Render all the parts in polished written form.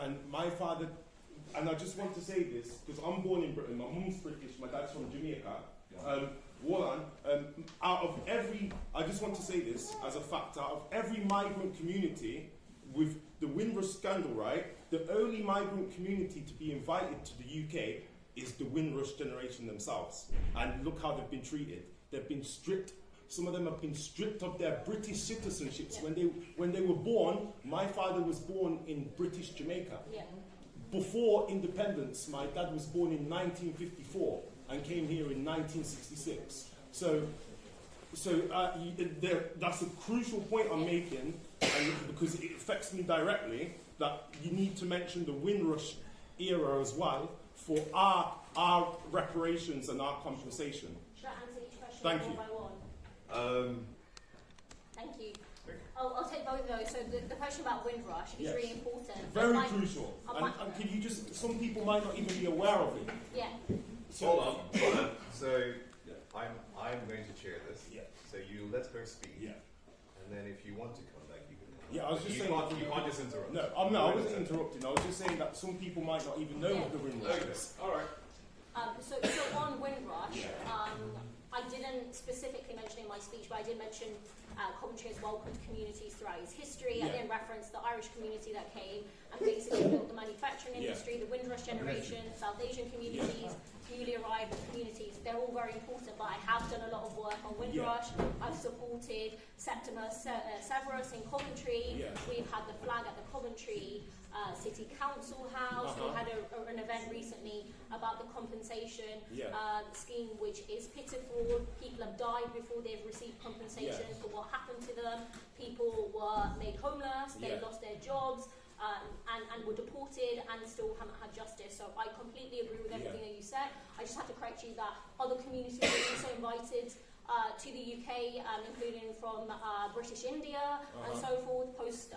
And my father, and I just want to say this, because I'm born in Britain, my mum's British, my dad's from Jamaica. Warren, out of every, I just want to say this as a fact, out of every migrant community, with the Windrush scandal, right, the only migrant community to be invited to the UK is the Windrush generation themselves. And look how they've been treated. They've been stripped. Some of them have been stripped of their British citizenships. Yeah. When they were born, my father was born in British Jamaica. Yeah. Before independence, my dad was born in 1954 and came here in 1966. So that's a crucial point I'm making, and because it affects me directly, that you need to mention the Windrush era as well for our reparations and our compensation. Should I answer each question Thank one you. by one? Thank you. I'll take both of those. So the question about Windrush is really important. Very crucial. And can you just, some people might not even be aware of it. Yeah. So, hold on. So I'm going to chair this. Yeah. So you let her speak. Yeah. And then if you want to come back, you can come back. Yeah, I was just saying. You can't just interrupt. No, I wasn't interrupting. I was just saying that some people might not even know what the Windrush is. All right. So on Windrush, I didn't specifically mention in my speech, but I did mention Coventry has welcomed communities throughout its history. I then referenced the Irish community that came and basically built the manufacturing industry, the Windrush generation, South Asian communities, newly arrived communities. They're all very important, but I have done a lot of work on Windrush. I've supported Septimus Severus in Coventry. We've had the flag at the Coventry City Council House. We had an event recently about the compensation scheme, which is pitiful. People have died before they've received compensation for what happened to them. People were made homeless, they lost their jobs, and were deported and still haven't had justice. So I completely agree with everything that you said. I just have to correct you that other communities were also invited to the UK, including from British India and so forth, post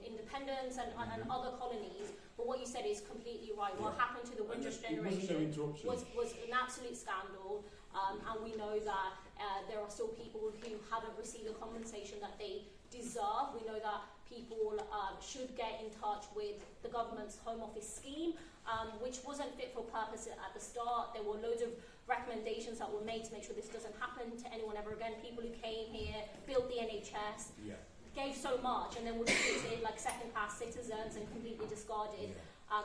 independence and other colonies. But what you said is completely right. What happened to the Windrush generation was an absolute scandal, and we know that there are still people who haven't received the compensation that they deserve. We know that people should get in touch with the government's Home Office scheme, which wasn't fit for purpose at the start. There were loads of recommendations that were made to make sure this doesn't happen to anyone ever again. People who came here, built the NHS, gave so much, and then were treated like second-class citizens and completely discarded.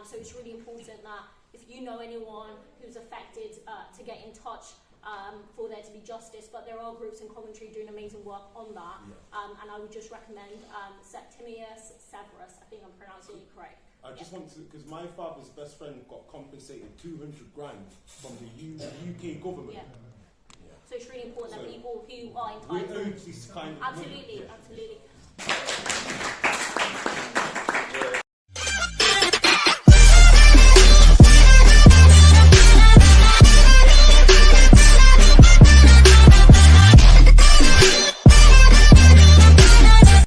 So it's really important that if you know anyone who's affected, to get in touch for there to be justice. But there are groups in Coventry doing amazing work on that, and I would just recommend Septimus Severus. I think I'm pronouncing it correct. I just want to, because my father's best friend got compensated 200 grand from the UK government. So it's really important that people who are entitled. We're owed this kind of absolutely.